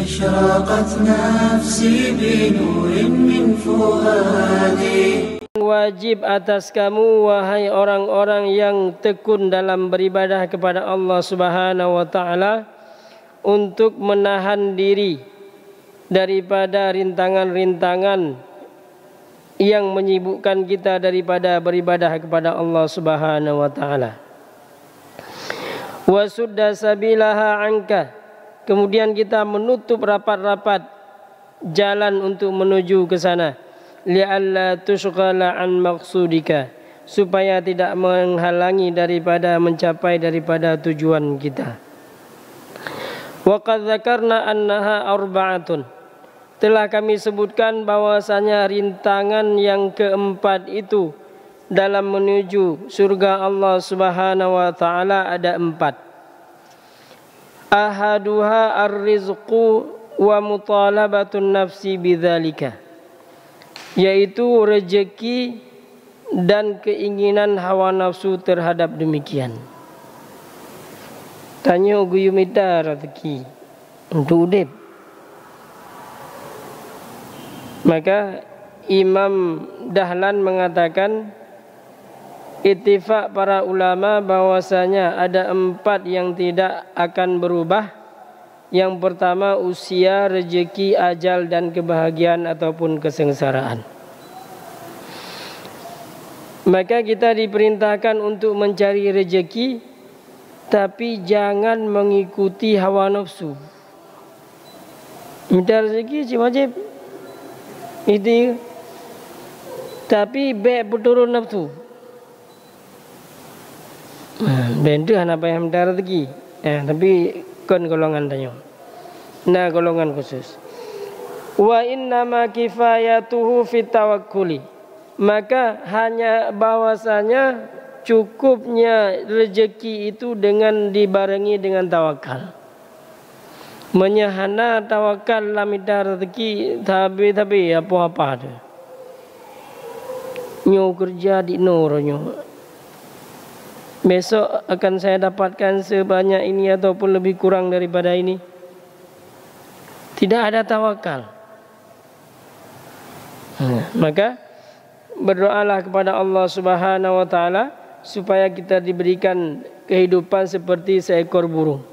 أشرقت نفسي بنور من فؤادي. Wajib atas kamu wahai orang-orang yang tekun dalam beribadah kepada Allah Subhanahu wa taala untuk menahan diri daripada rintangan-rintangan yang menyibukkan kita daripada beribadah kepada Allah Subhanahu wa taala. Wa sudda sabilaha anka, kemudian kita menutup rapat-rapat jalan untuk menuju ke sana. Li'alla tushghala an maqsudika, supaya tidak menghalangi daripada mencapai daripada tujuan kita. Wa qad dzakarna annaha arba'atun, telah kami sebutkan bahwasanya rintangan yang keempat itu dalam menuju surga Allah Subhanahu wa taala ada 4. Ahaduha ar-rizqu wa mutalabatun nafsi bidzalika, yaitu rezeki dan keinginan hawa nafsu terhadap demikian. Tanya guyu mita rezeki untuk udip. Maka Imam Dahlan mengatakan ittifaq para ulama bahwasanya ada 4 yang tidak akan berubah. Yang pertama usia, rezeki, ajal dan kebahagiaan ataupun kesengsaraan. Maka kita diperintahkan untuk mencari rezeki, tapi jangan mengikuti hawa nafsu. Minta rezeki si wajib itu, tapi baik berturun nafsu. Bendu apa yang minta rezeki, tapi kan golongan tanya. Nah, golongan khusus. Wa innama kifayatuhu fit tawakkuli, maka hanya bahwasanya cukupnya rezeki itu dengan dibarengi dengan tawakal. Menyahana tawakal lamida rezeki tapi apa-apa tu. Nyo kerja di noronyo. Besok akan saya dapatkan sebanyak ini ataupun lebih kurang daripada ini. Tidak ada tawakal. Maka berdoalah kepada Allah Subhanahu wa taala supaya kita diberikan kehidupan seperti seekor burung.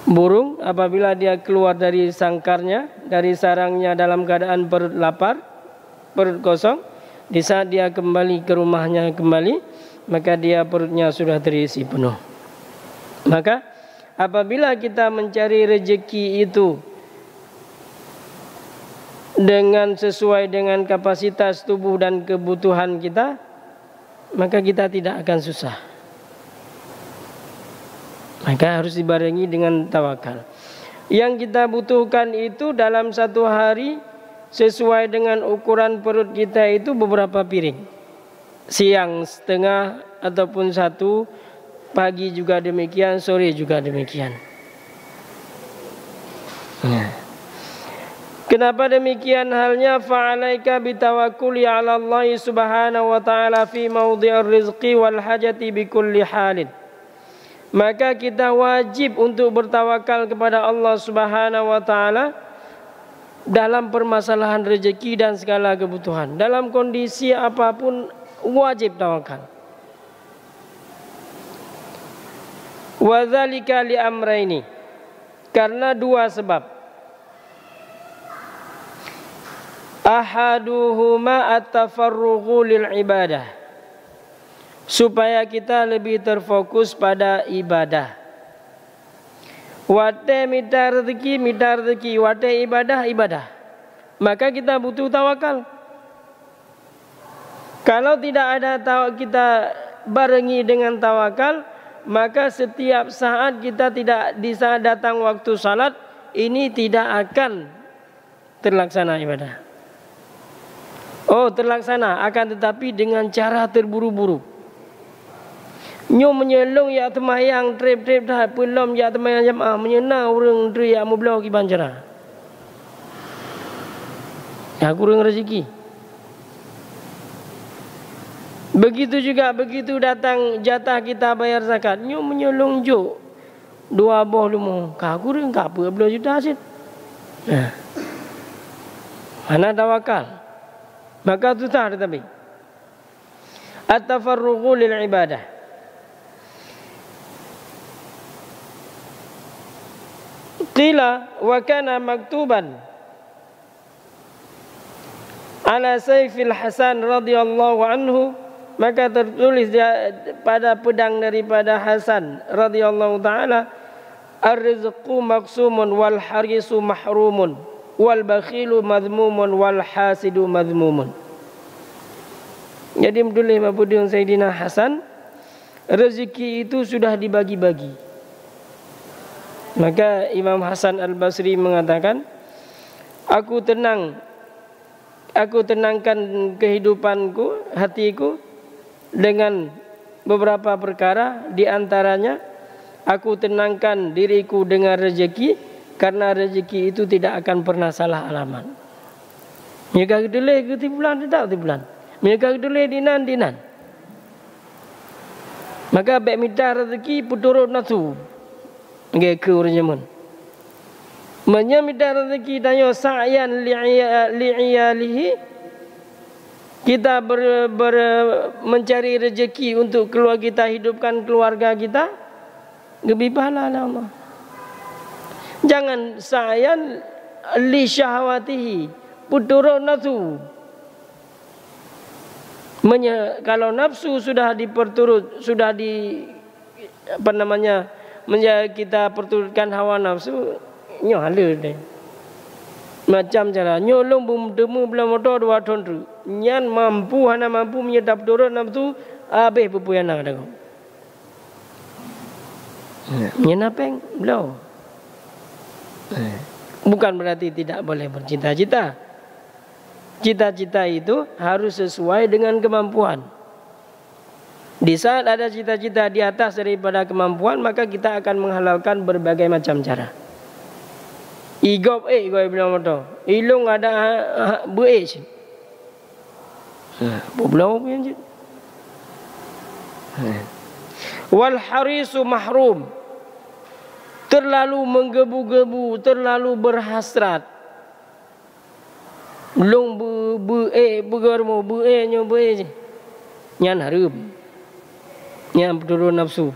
Burung apabila dia keluar dari sangkarnya, dari sarangnya dalam keadaan perut lapar, perut kosong, di saat dia kembali ke rumahnya kembali, maka dia perutnya sudah terisi penuh. Maka apabila kita mencari rezeki itu dengan sesuai dengan kapasitas tubuh dan kebutuhan kita, maka kita tidak akan susah. Maka harus dibarengi dengan tawakal. Yang kita butuhkan itu dalam satu hari sesuai dengan ukuran perut kita itu beberapa piring. Siang setengah ataupun 1, pagi juga demikian, sore juga demikian. Kenapa demikian halnya? Fa'alaika bitawakkuli 'ala Allah Subhanahu wa ta'ala fi mawdhi'ir rizqi wal hajati bi kulli halin. Maka kita wajib untuk bertawakal kepada Allah Subhanahu wa ta'ala dalam permasalahan rezeki dan segala kebutuhan. Dalam kondisi apapun wajib tawakal. Wa dzalika li amrayni, karena 2 sebab. Ahaduhuma at-tafarrughu lil ibadah, supaya kita lebih terfokus pada ibadah. Wate minta rezeki, wate ibadah. Maka kita butuh tawakal. Kalau tidak ada kita barengi dengan tawakal, maka setiap saat kita tidak di saat datang waktu salat ini tidak akan terlaksana ibadah. Oh, terlaksana akan tetapi dengan cara terburu-buru. Nyo menyelong ya temayang trip dah belum ya temayang jamaah menyena urang dri ya mublau ki banjara. Ya kurang rezeki. Begitu juga begitu datang jatah kita bayar zakat, nyo menyelong jo 2 boh lumo. Ka kurang ka apa 12 juta asyik. Nah, mana tawakal? Maka susah tetapi. At-tafarruqu lil ibadah. Qila wa kana maktuban ala Saifil Hasan radhiyallahu anhu, maka tertulis pada pedang daripada Hasan radhiyallahu taala, ar-rizqu maqsumun wal harisu mahrumun wal bakhilu madhmumun wal hasidu madhmumun. Jadi menulis Mabudun Sayyidina Hasan, rezeki itu sudah dibagi-bagi. Maka Imam Hasan Al-Basri mengatakan, aku tenangkan kehidupanku, hatiku dengan beberapa perkara. Di antaranya, aku tenangkan diriku dengan rezeki, karena rezeki itu tidak akan pernah salah alamat. Mereka kedulai ke bulan, tidak ke bulan. Mereka kedulai dinan. Maka baik minta rezeki puturut nafsu. Ngeke urjaman. Menyamida rezeki dayo sa'yan li'iyalihi, kita mencari rezeki untuk keluarga kita, hidupkan keluarga kita, lebih pahala Allah. Jangan sa'yan li syahwatihi, puturut nafsu. Kalau nafsu sudah diperturut, sudah kita perturutkan hawa nafsu, nyala deh. Macam cara nyolong bum demu belah motor 2 ton tu. Nyan mampu menyedap turun nafsu, habis pupuyan nak ada. Nyenapeng belau. Bukan berarti tidak boleh bercita-cita. Cita-cita itu harus sesuai dengan kemampuan. Di saat ada cita-cita di atas daripada kemampuan, maka kita akan menghalalkan berbagai macam cara. Igop goi bilang motor. Ilung ada buih. Belau punya je. Wal harisu mahrum. Terlalu menggebu-gebu, terlalu berhasrat. Long begermo nyo je. Nyan harum. Yang turun nafsu,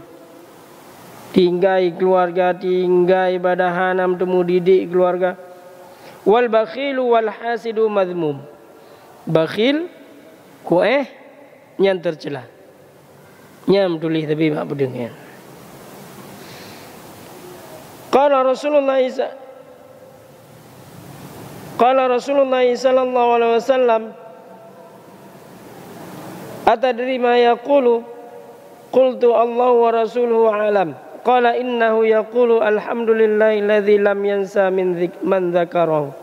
tinggai keluarga, tinggai badahanam temu didik keluarga. Wal bakhilu wal hasidu madhmum. Bakhil yang tercela, yang tulis tapi mak pedengnya. Qala Rasulullah sallallahu alaihi wasallam, atadri ma yaqulu? Qultu Allah wa rasuluhu alam. Qala innahu yaqulu alhamdulillahilladzi lam yansa man dzakarahu.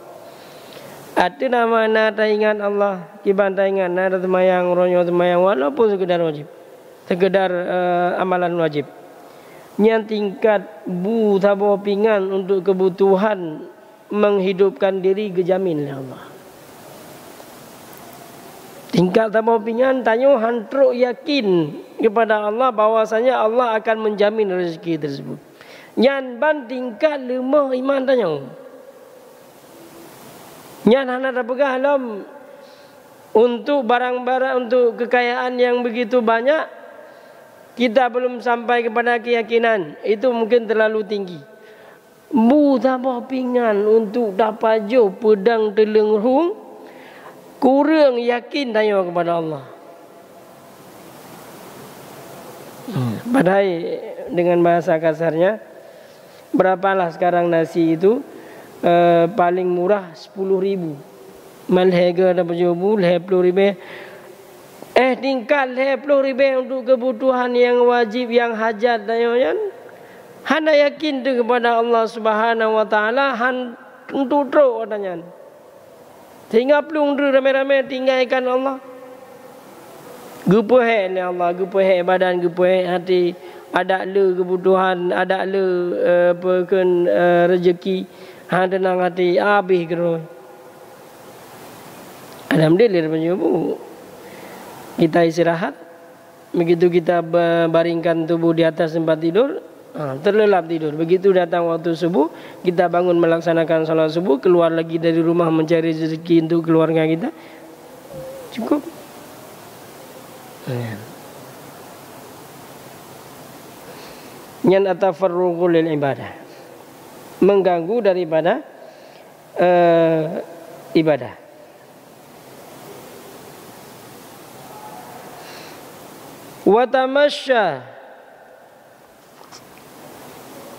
Ada nama nada ingat Allah, kiban ingat nada semayang ronyo semayang walaupun sekedar wajib. Sekedar amalan wajib. Yang tingkat bu tabo pingan untuk kebutuhan menghidupkan diri gejamin oleh Allah. Tingkat tabo pingan tanya hantruk yakin kepada Allah bahwasanya Allah akan menjamin rezeki tersebut. Nyan ban tingkat lemah iman tanya. Nyan hana dapegah alam untuk barang-barang, untuk kekayaan yang begitu banyak, kita belum sampai kepada keyakinan. Itu mungkin terlalu tinggi. Bu tabo pingan untuk dapat jo pedang telengrung, kurang yakin tanya kepada Allah. Padahal dengan bahasa kasarnya, berapalah sekarang nasi itu paling murah 10.000. Malhega ada berjubu 10.000. Tingkat 10.000 untuk kebutuhan yang wajib, yang hajat dan hana yakin tu kepada Allah Subhanahu wa taala, han untuk teruk katanya. Sehingga pelung tu ramai-ramai tinggalkan Allah. Gupuhai oleh Allah, gupuhai badan, gupuhai hati, ada le kebutuhan, ada le rezeki, tenang hati, habis keroi. Alhamdulillah penjubu. Kita istirahat, begitu kita baringkan tubuh di atas tempat tidur, terlelap tidur. Begitu datang waktu subuh, kita bangun melaksanakan salat subuh, keluar lagi dari rumah mencari rezeki untuk keluarga kita. Cukup. Yan atafarruqu lil ibadah. Mengganggu daripada ibadah. Wa tamasya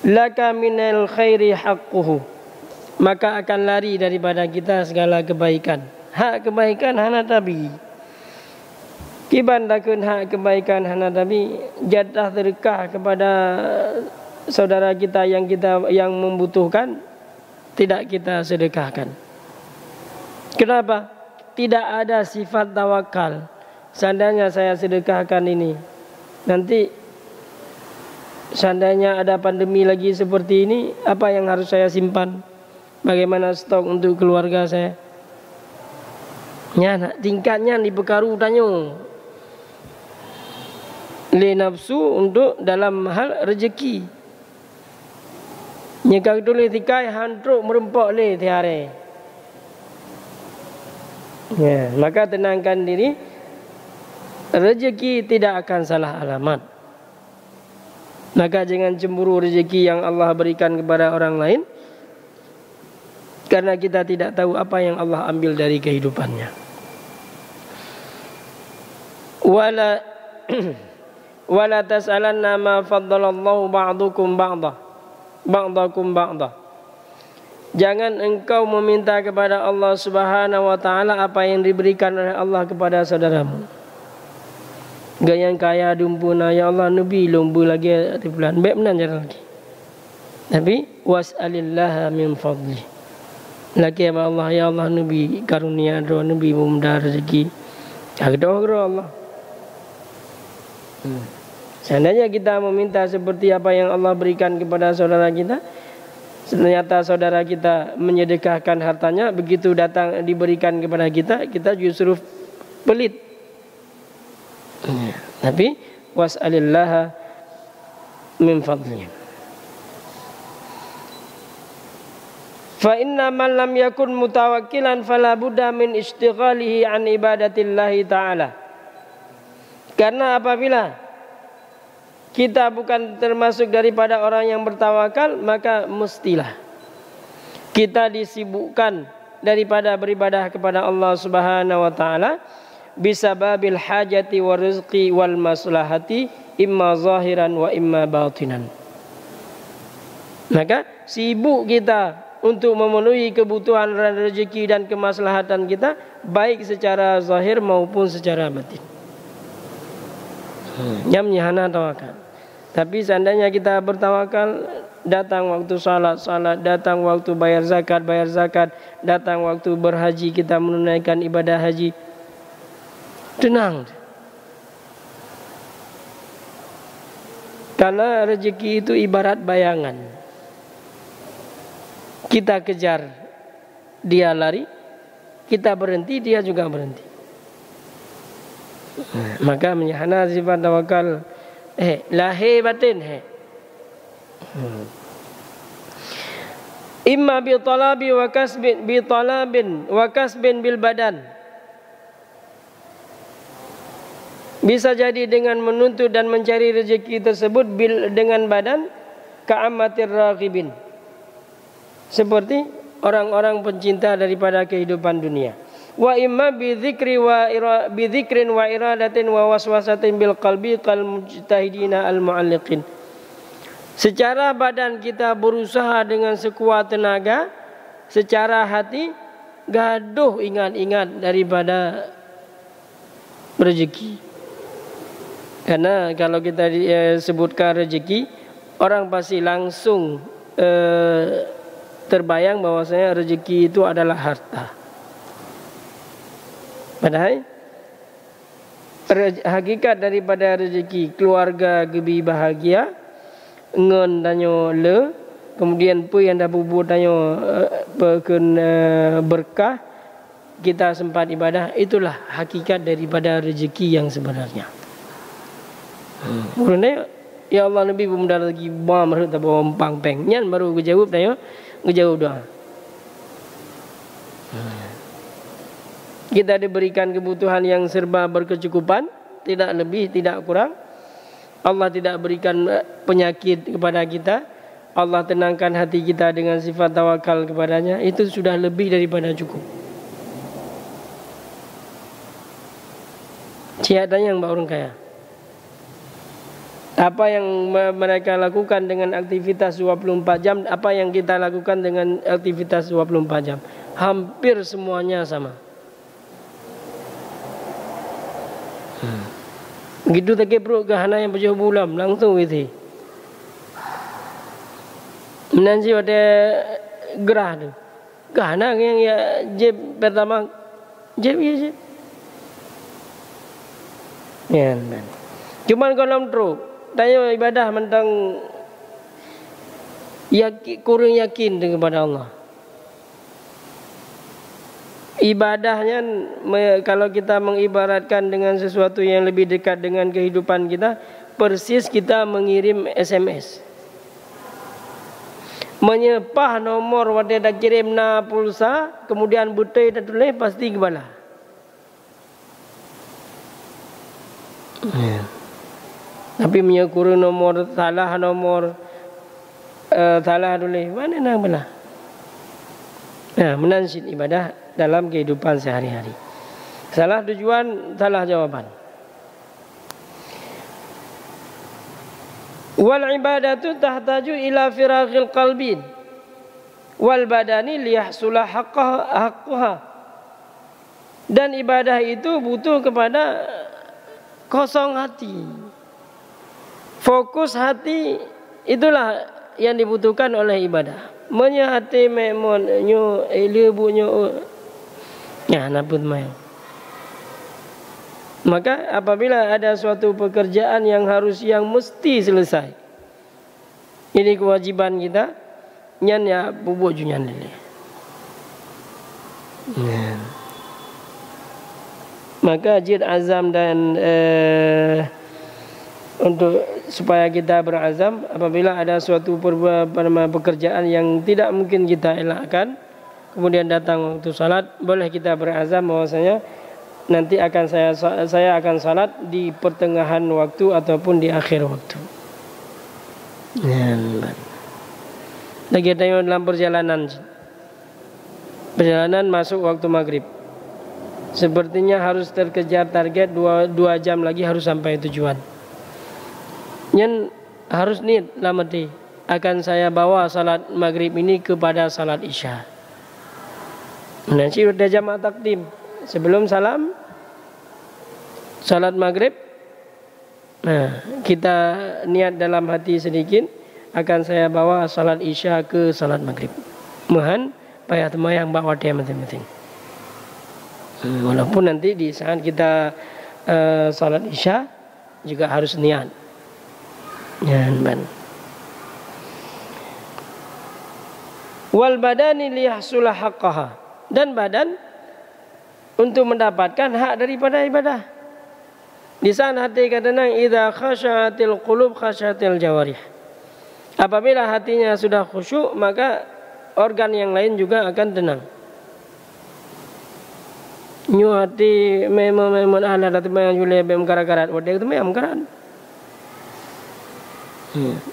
laka minal khairi haqquhu, maka akan lari daripada kita segala kebaikan. Hak kebaikan hana tabi. Kiban dakun hak kebaikan hana tabi, jatah terkah kepada saudara kita yang membutuhkan tidak kita sedekahkan. Kenapa? Tidak ada sifat tawakal. Seandainya saya sedekahkan ini, nanti seandainya ada pandemi lagi seperti ini, apa yang harus saya simpan? Bagaimana stok untuk keluarga saya? Ya, tingkatnya di bekaru tanyo. Li nafsu untuk dalam hal rezeki. Nyekak tulis tikai hantruk merempok le tiare. Ya, maka tenangkan diri. Rezeki tidak akan salah alamat. Maka jangan cemburu rezeki yang Allah berikan kepada orang lain, karena kita tidak tahu apa yang Allah ambil dari kehidupannya. Wala tas'alanna ma faddalallahu ba'dukum ba'dakum ba'da. Jangan engkau meminta kepada Allah Subhanahu wa taala apa yang diberikan oleh Allah kepada saudaramu. Gayang kaya dumpuna ya Allah nabi lumbu lagi di bulan baik menan jalan lagi. Tapi was'alillaha min fadli. Lagi apa Allah ya Allah nabi karunia doa nabi mudah rezeki. Doa Allah. Seandainya kita meminta seperti apa yang Allah berikan kepada saudara kita, ternyata saudara kita menyedekahkan hartanya, begitu datang diberikan kepada kita, kita justru pelit. Tapi was'alillaha min fadlihi. Fa inna man lam yakun mutawakkilan fala budda min istighalihi an ibadatillahi ta'ala. Karena apabila kita bukan termasuk daripada orang yang bertawakal, maka mestilah kita disibukkan daripada beribadah kepada Allah Subhanahu wa taala bisababil hajati wa rizqi wal maslahati imma zahiran wa imma batinan. Maka sibuk kita untuk memenuhi kebutuhan rezeki dan kemaslahatan kita, baik secara zahir maupun secara batin. Nyamnya hana tawakal. Tapi seandainya kita bertawakal, datang waktu salat, datang waktu bayar zakat, datang waktu berhaji, kita menunaikan ibadah haji, tenang. Karena rezeki itu ibarat bayangan. Kita kejar, dia lari. Kita berhenti, dia juga berhenti. Maka menyahana sifat tawakal. Lahir batin. Imma bi talabi wa kasbin bil badan. Bisa jadi dengan menuntut dan mencari rezeki tersebut dengan badan, ka'amatir raghibin, seperti orang-orang pencinta daripada kehidupan dunia. Wa imma bi dzikrin wa iradatin wa waswasatin bil qalbi kal mujtahidina al mu'alliqin. Secara badan kita berusaha dengan sekuat tenaga, secara hati gaduh ingat-ingat daripada rezeki. Karena kalau kita sebutkan rezeki, orang pasti langsung terbayang bahwasanya rezeki itu adalah harta. Padahal hakikat daripada rezeki, keluarga gebi bahagia, ngon danyo le, kemudian pu yang dah bubur danyo berkah, kita sempat ibadah, itulah hakikat daripada rezeki yang sebenarnya. Karena Ya Allah Nabi pemuda lagi bom merut tak bawa empang peng. Nyan baru ngejawab tayo, ngejawab doa. Kita diberikan kebutuhan yang serba berkecukupan, tidak lebih, tidak kurang. Allah tidak berikan penyakit kepada kita. Allah tenangkan hati kita dengan sifat tawakal kepadanya. Itu sudah lebih daripada cukup. Tiada yang orang kaya. Apa yang mereka lakukan dengan aktivitas 24 jam, apa yang kita lakukan dengan aktivitas 24 jam, hampir semuanya sama. Begitu tak keprok ke hana yang berjauh bulam langsung itu. Menanti pada gerah tu. Gana yang ya jeb pertama jeb ya jeb. Ya, cuman kalau truk tanya ibadah mentang kurang yakin kepada Allah. Ibadahnya kalau kita mengibaratkan dengan sesuatu yang lebih dekat dengan kehidupan kita, persis kita mengirim SMS. Menyepah nomor wadah dah kirim na pulsa, kemudian butai dah tulis pasti kebala. Tapi menyekuru nomor salah tulis mana nak bala. Nah, menansid ibadah dalam kehidupan sehari-hari. Salah tujuan, salah jawaban. Wal ibadatu tahtaju ila firaghil qalbin wal badani liyahsula haqqaha. Dan ibadah itu butuh kepada kosong hati. Fokus hati itulah yang dibutuhkan oleh ibadah. Menyahati memon nyo ilebunyo ya naput mai. Maka apabila ada suatu pekerjaan yang mesti selesai, ini kewajiban kita, nyan ya bubuk junyan lele. Maka jid azam dan untuk supaya kita berazam apabila ada suatu pekerjaan yang tidak mungkin kita elakkan, kemudian datang waktu salat, boleh kita berazam bahwasanya nanti akan saya akan salat di pertengahan waktu ataupun di akhir waktu. Lagi tengok dalam perjalanan masuk waktu maghrib. Sepertinya harus terkejar target 2 jam lagi harus sampai tujuan. Yang harus niat lamati akan saya bawa salat maghrib ini kepada salat isya. Nanti sudah jamaah takdim sebelum salam salat maghrib. Nah, kita niat dalam hati sedikit akan saya bawa salat isya ke salat maghrib. Mohon payah temayang bawa dia masing-masing. Walaupun nanti di saat kita salat isya juga harus niat. Ya, wal badani liyahsula haqqaha, dan badan untuk mendapatkan hak daripada ibadah. Di sana hati kadang idza khasyatil qulub khasyatil jawarih. Apabila hatinya sudah khusyuk, maka organ yang lain juga akan tenang. Nyu hati memang ala datang yang jule bem karat-karat, wadah itu memang karat.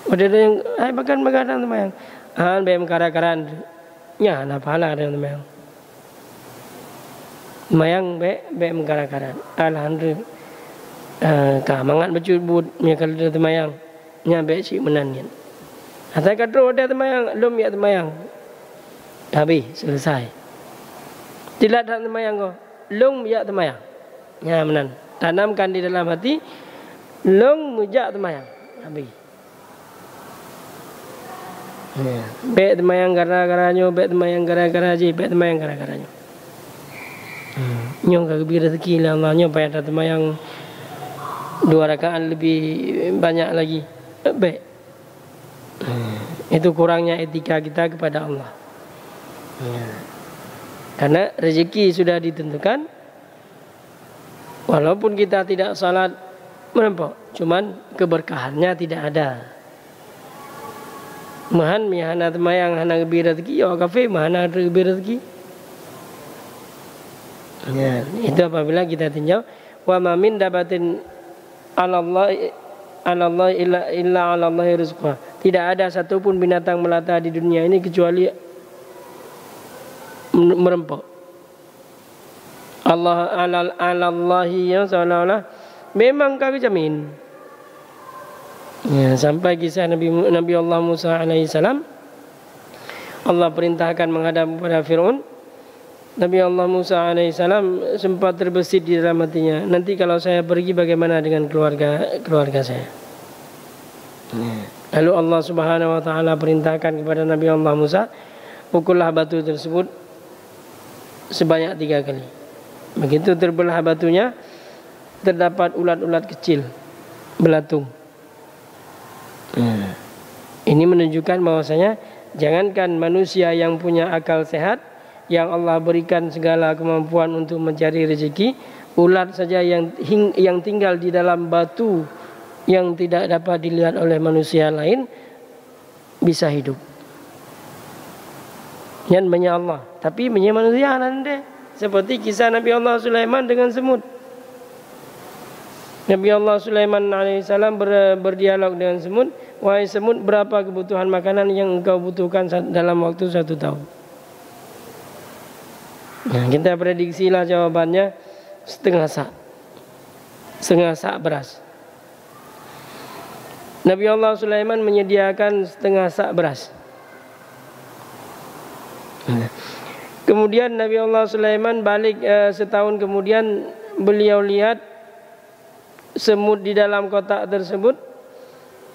Wadah yang ai bagan tu memang. Han bem karat-karat. Nya na pala ada memang. Mayang bem karat-karat. Alhamdulillah. Mangat bercubut nya kalau ada mayang. Nya be si menanyan. Asal kadro ada mayang, lum ya mayang. Habis selesai. Tidak ada mayang ko. Long mujak temayang. Ya menan. Tanamkan di dalam hati. Long mujak temayang. Habis. Ya. Bek temayang gara-garanya, bek temayang gara-gara je, bek temayang gara-garanya. Nyong kagak rezeki lah Allah, nyong payah temayang 2 rakaat lebih banyak lagi. Bek. Itu kurangnya etika kita kepada Allah. Ya. Karena rezeki sudah ditentukan. Walaupun kita tidak salat merempok, cuman keberkahannya tidak ada. Mahan mihana temayang hana gebi rezeki, ya kafe mahana gebi rezeki. Ya, itu apabila kita tinjau wa ma min dabatin 'ala Allah illa 'ala Allah rizqha. Tidak ada satupun binatang melata di dunia ini kecuali merempok. Allah 'ala Allahi ya seolah-olah memang kami jamin. Ya, sampai kisah Nabi Allah Musa alaihissalam, Allah perintahkan menghadap kepada Fir'aun. Nabi Allah Musa alaihissalam sempat terbesit di dalam hatinya, nanti kalau saya pergi bagaimana dengan keluarga saya. Lalu Allah Subhanahu wa taala perintahkan kepada Nabi Allah Musa, pukullah batu tersebut sebanyak 3 kali. Begitu terbelah batunya, terdapat ulat-ulat kecil belatung. Ini menunjukkan bahwasanya jangankan manusia yang punya akal sehat, yang Allah berikan segala kemampuan untuk mencari rezeki, ulat saja yang tinggal di dalam batu yang tidak dapat dilihat oleh manusia lain bisa hidup. Yang banyak Allah, tapi banyak manusia nanti. Seperti kisah Nabi Allah Sulaiman dengan semut. Nabi Allah Sulaiman alaihissalam berdialog dengan semut. Wahai semut, berapa kebutuhan makanan yang engkau butuhkan dalam waktu 1 tahun? Nah, kita prediksilah jawabannya setengah sak beras. Nabi Allah Sulaiman menyediakan setengah sak beras. Kemudian Nabi Allah Sulaiman balik setahun kemudian, beliau lihat semut di dalam kotak tersebut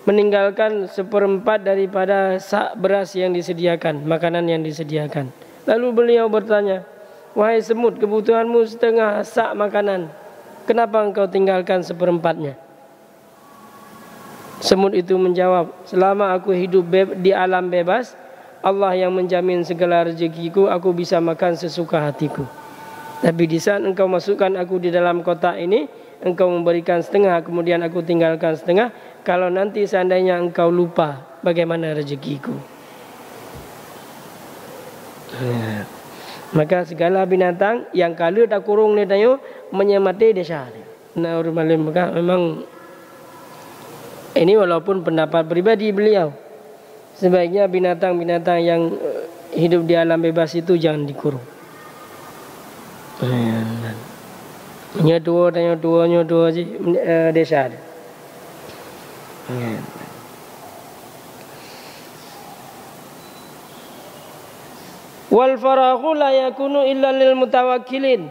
meninggalkan 1/4 daripada sak beras yang disediakan, makanan yang disediakan. Lalu beliau bertanya, wahai semut, kebutuhanmu setengah sak makanan, kenapa engkau tinggalkan 1/4-nya? Semut itu menjawab, selama aku hidup di alam bebas, Allah yang menjamin segala rezekiku, aku bisa makan sesuka hatiku. Tapi di saat engkau masukkan aku di dalam kotak ini, engkau memberikan setengah, kemudian aku tinggalkan setengah. Kalau nanti seandainya engkau lupa, bagaimana rezekiku? Maka segala binatang yang kalau tak kurung ni tayo menyemati desa. Nah, malim maka memang ini walaupun pendapat pribadi beliau, sebaiknya binatang-binatang yang hidup di alam bebas itu jangan dikurung. Nyo dua je desa. Wal faraghu la yakunu illa lil mutawakkilin.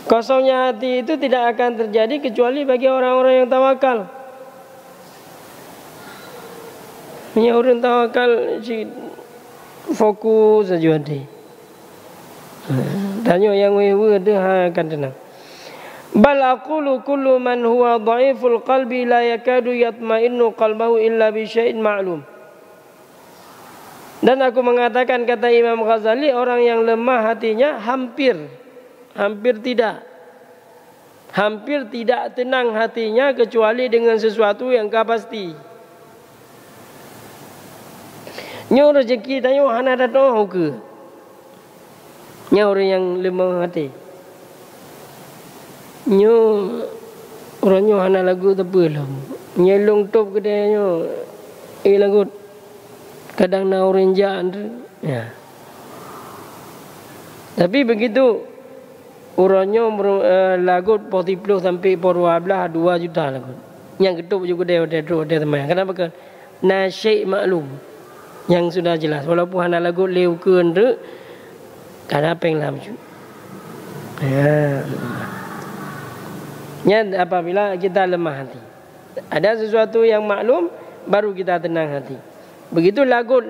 Kosongnya hati itu tidak akan terjadi kecuali bagi orang-orang yang tawakal. Hanya orang tawakal fokus saja hati. Tanya yang wewe dia akan tenang. Bal aqulu kullu man huwa dhaiful qalbi la yakadu yatma'innu qalbahu illa bi syai'in ma'lum. Dan aku mengatakan, kata Imam Ghazali, orang yang lemah hatinya hampir tidak tenang hatinya kecuali dengan sesuatu yang pasti. Nyo rezeki tayo hana datang ke. Nyo orang yang lemah hati. Nyo orangnya hana lagu tepelam. Nyelong top kedainya lagu. Kadang na orang jaan ya. Tapi begitu orangnya lagu 40 sampai 12 juta lagu. Yang ketup juga dia teman. Kenapa kan? Na syai' maklum. Yang sudah jelas walaupun hana lagu leu keun re kada peng lam ju. Ya. Nya apabila kita lemah hati, ada sesuatu yang maklum, baru kita tenang hati. Begitu lagut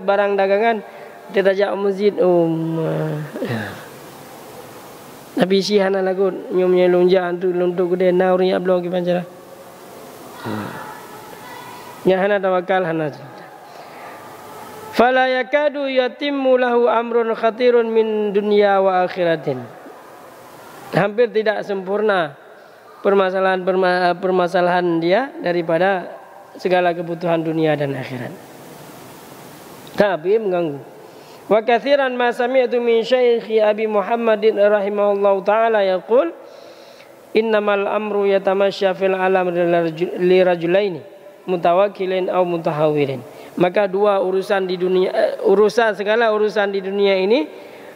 barang dagangan, kita tajak masjid tapi si hana lagut nyomnya lonjaan tu lontok gede nauri ablo ki pancara. Nya hana tawakal hana. Fala yakadu yatimmu lahu amrun khatirun min dunya wa akhiratin. Hampir tidak sempurna permasalahan dia daripada segala kebutuhan dunia dan akhirat. Tapi mengganggu. Wa katsiran ma sami'tu min syaikhi Abi Muhammadin rahimahullahu taala yaqul innamal amru yatamasya fil alam li rajulaini mutawakkilin aw mutahawwirin. Maka dua urusan di dunia, segala urusan di dunia ini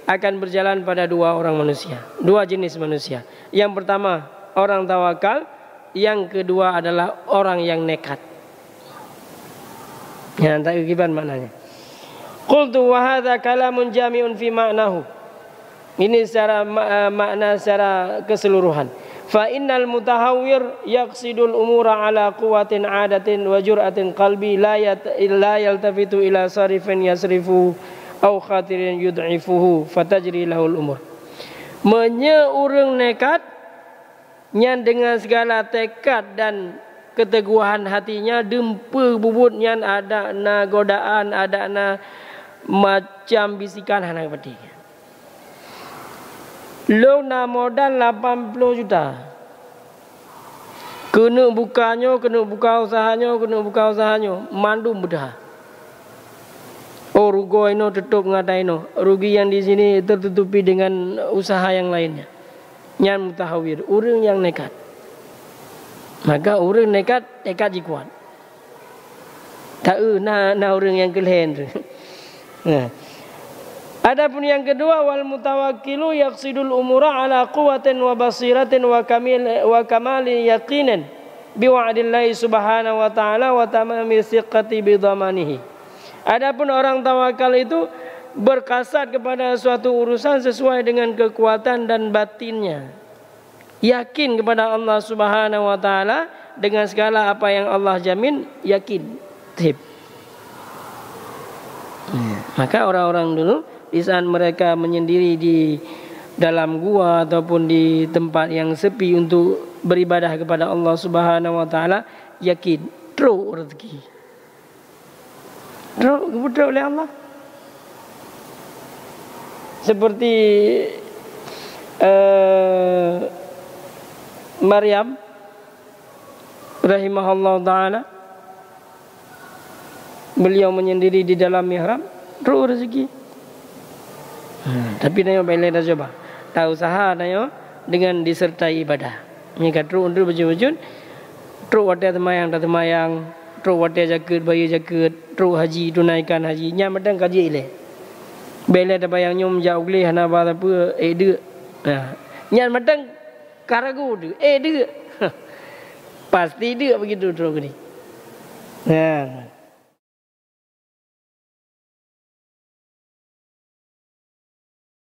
akan berjalan pada dua orang manusia, dua jenis manusia. Yang pertama orang tawakal, yang kedua adalah orang yang nekat. Ya, tak kiban maknanya. Qultu wa hadza kalamun jami'un fi ma'nahu. Ini secara makna secara keseluruhan. Fa innal mutahawwir yaqsidul umura ala quwwatin 'adatin wa jur'atin qalbi la yaltafitu ila sarifin yasrifu aw khatirin yud'ifuhu fatajri lahul umur. Urang nekat nyan dengan segala tekad dan keteguhan hatinya dempe bubut nyan ada na godaan, ada na macam bisikan hana peti. Lo na modal 80 juta. Kena buka usahanya, mandum bedah. Oh rugi ino tutup ngatai ino. Rugi yang di sini tertutupi dengan usaha yang lainnya. Yang mutahawir, orang yang nekat. Maka orang nekat kuat. Tak na orang yang kelen tu. Nah. Adapun yang kedua wal mutawakkilu yaqsidul umura ala quwwatin wa basiratin wa kamali yaqinin bi wa'dillahi subhanahu wa ta'ala wa tamami thiqati bi dhamanihi. Adapun orang tawakal itu berkasat kepada suatu urusan sesuai dengan kekuatan dan batinnya. Yakin kepada Allah Subhanahu wa taala dengan segala apa yang Allah jamin, yakin. Tip. Maka orang-orang dulu di saat mereka menyendiri di dalam gua ataupun di tempat yang sepi untuk beribadah kepada Allah Subhanahu wa taala, yakin terus rezeki. Terus kemudian oleh Allah. Seperti Maryam rahimahullah taala, beliau menyendiri di dalam mihrab, terus rezeki. Tapi nayo balik dah coba. Tak usaha nayo dengan disertai ibadah. Ni kat terus untuk baju-baju, terus wadah temayang, terus wadah jaket, bayi jaket, terus haji tunaikan haji. Nya madang kaji ile. Balik dah bayang nyom jauh le hana ba apa de. Nya madang karagu de. De. Pasti dia begitu terus ni.